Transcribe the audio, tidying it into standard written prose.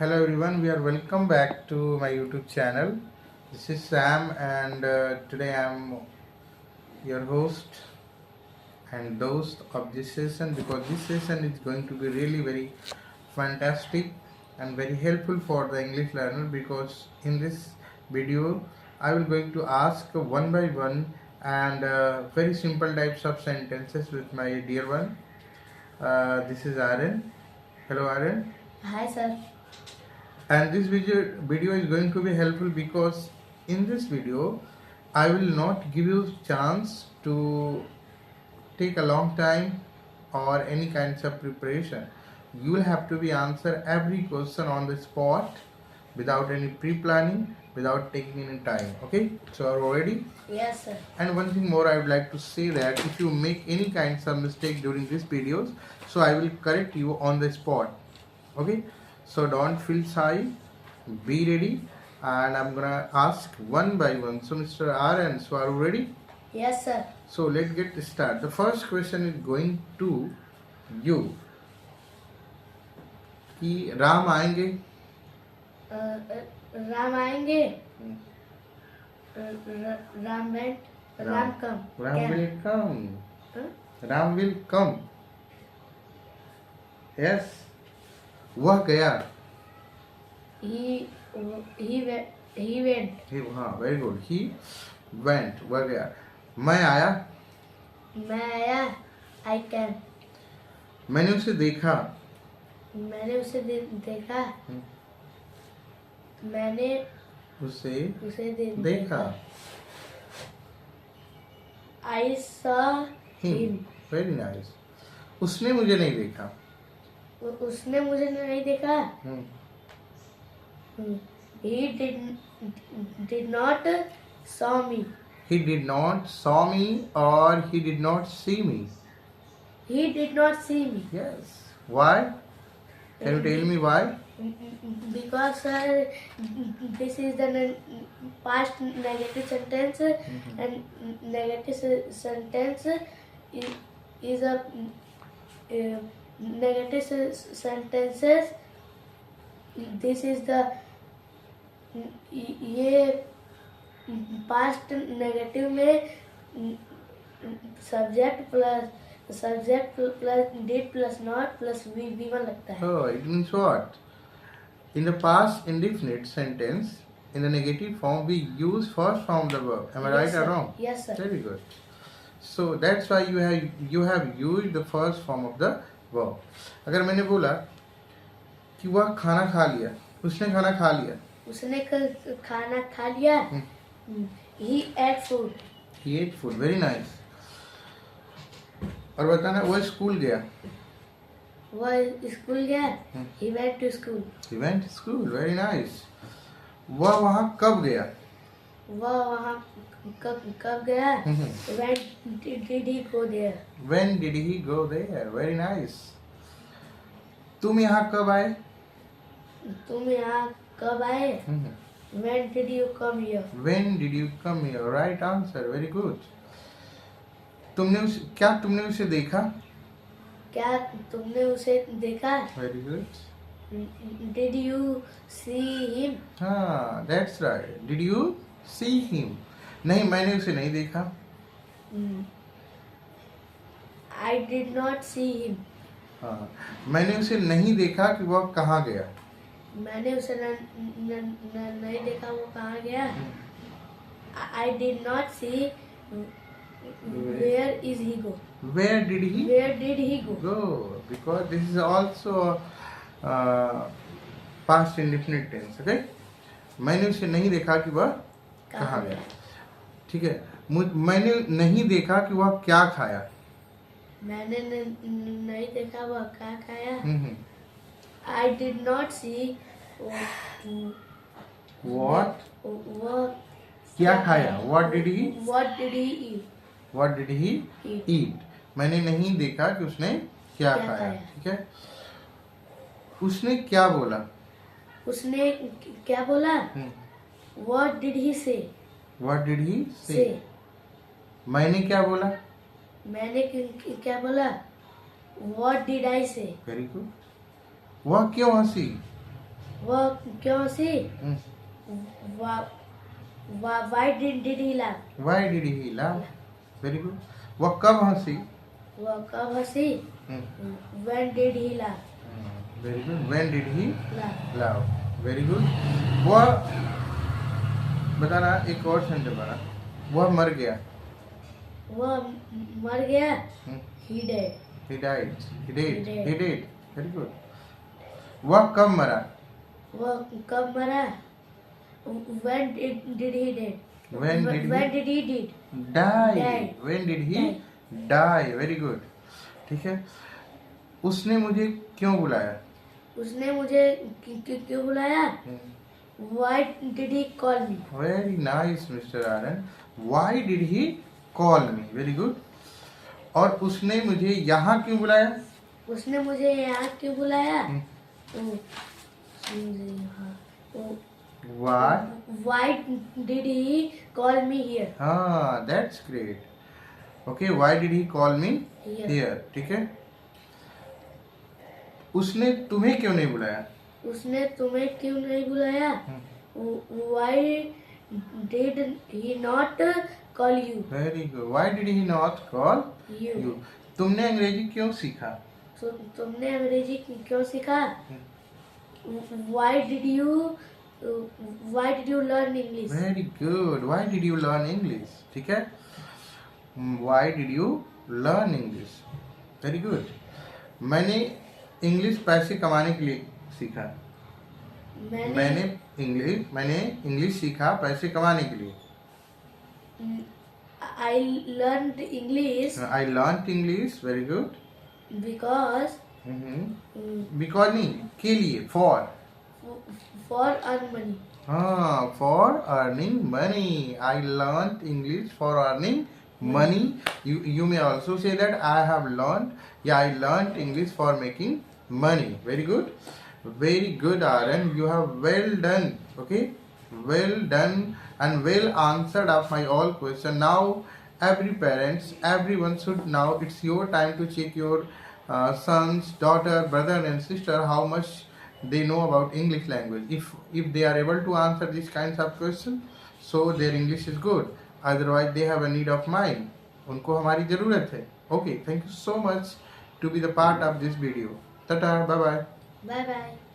Hello everyone, we are welcome back to my YouTube channel. This is Sam and today I am your host and host of this session because this session is going to be really very fantastic and very helpful for the English learner because in this video I will going to ask one by one and very simple types of sentences with my dear one. This is Aaron. Hello Aaron. Hi sir. And this video is going to be helpful because in this video I will not give you chance to take a long time or any kinds of preparation. You will have to be answer every question on the spot without any pre-planning, without taking any time. Okay, so are you ready? Yes sir. And one thing more I would like to say that if you make any kinds of mistake during these videos, so I will correct you on the spot. Okay, so don't feel shy, be ready, and I'm gonna ask one by one. So Mr. Aaron, so are you ready? Yes sir. So let's get started. The first question is going to you. कि राम आएंगे? राम आएंगे. Ram went. Ram come. Ram will come. Huh? Ram will come. Yes. वह गया. He went. हाँ, very good. He went. वह गया. मैं आया. मैं आया. I came. मैंने उसे देखा. मैंने उसे देखा. मैंने उसे देखा. I saw him. Very nice. उसने मुझे नहीं देखा. उसने मुझे नहीं देखा. He did not saw me. He did not saw me or he did not see me. He did not see me. Yes. Why? Can you tell me why? Because sir, this is the past negative sentence, and negative sentence is a negative sentences. This is the ये past negative में subject plus did plus not plus V1 लगता है. Oh, it means what? In the past indefinite sentence, in the negative form, we use first form of the verb. Am I Yes, right sir. or wrong? Yes sir. Very good. So that's why you have used the first form of the verb. अगर मैंने बोला कि वह खाना खा लिया, उसने खाना खा लिया. उसने खाना खा लिया. He ate food. He ate food. Very nice. और बताना वो स्कूल गया. वह स्कूल गया. He went to school. He went to school. Very nice. वह वहाँ कब गया? वह वहाँ कब गया? When did he go there? When did he go there? Very nice. तुम यहाँ कब आए? तुम यहाँ कब आए? When did you come here? When did you come here? Right answer. Very good. क्या तुमने उसे देखा? क्या तुमने उसे देखा? Very good. Did you see him? हाँ, that's right. Did you see him? नहीं, मैंने उसे नहीं देखा. I did not see him. हाँ, मैंने उसे नहीं देखा कि वह कहाँ गया. मैंने उसे नहीं देखा वो कहाँ गया. I did not see. Where is he go? Where did he? Where did he go? Go, because this is also past indefinite tense. Okay. मैंने उसे नहीं देखा कि वह कहाँ गया. ठीक है. मैंने नहीं देखा कि वह क्या खाया. मैंने नहीं देखा वह क्या खाया. I did not see what वह क्या खाया. What did he? What did he eat? What did he eat? मैंने नहीं देखा कि उसने क्या खाया. ठीक है. उसने क्या बोला? उसने क्या बोला? What did he say? What did he say? मैंने क्या बोला? मैंने क्या बोला? What did I say? Very good. वह क्यों हंसी? वह क्यों सी? Hmm. Why did he laugh? Why did he laugh? Very good. वह कब हंसी? वह कब हंसी? Hmm. When did he laugh? Very good. When did he Laugh. laugh? Very good. वह बताना एक और सेंटेंस बना। वह मर गया। वह मर गया। Hmm. He died. He died. He did. He did. He did. Very good. वह कब मरा? वह कब मरा? When did he dead? When did he did? Die. Die. When did he Die. die? Very good. ठीक है। उसने मुझे क्यों बुलाया? उसने मुझे क्यों बुलाया? Why did he call me? Very nice, Mr. Anand. Why did he call me? Very good. और उसने मुझे यहाँ क्यों बुलाया? उसने मुझे यहाँ क्यों बुलाया? हम्म। ओ, Why? Why did he call me here? हाँ, that's great. Okay, why did he call me Here. here? ठीक है। उसने तुम्हें क्यों नहीं बुलाया? उसने तुम्हें क्यों नहीं बुलाया? Why did he not call you? Very good. Why did he not call You. you? तुमने अंग्रेजी क्यों सीखा? तुमने अंग्रेजी क्यों सीखा? Why did you learn English? Very good. Why did you learn English? ठीक है। Why did you learn English? Very good. मैंने इंग्लिश पैसे कमाने के लिए सीखा। मैंने इंग्लिश सीखा पैसे कमाने के लिए। I learned English I learned English. Very good. because Because नहीं, के लिए, for. for earn money. हाँ, for earning money. I learned English for earning money. You may also say that I have learned. Yeah, I learned English for making money. Very good. Very good, Aaron. You have well done. Okay, well done and well answered of my all question. Now, everyone should now. It's your time to check your sons, daughter, brother, and sister how much they know about English language. If they are able to answer these kinds of questions, so their English is good. Otherwise, they have a need of mind. उनको हमारी ज़रूरत है. Okay, thank you so much to be the part of this video. Tata, bye bye. Bye bye.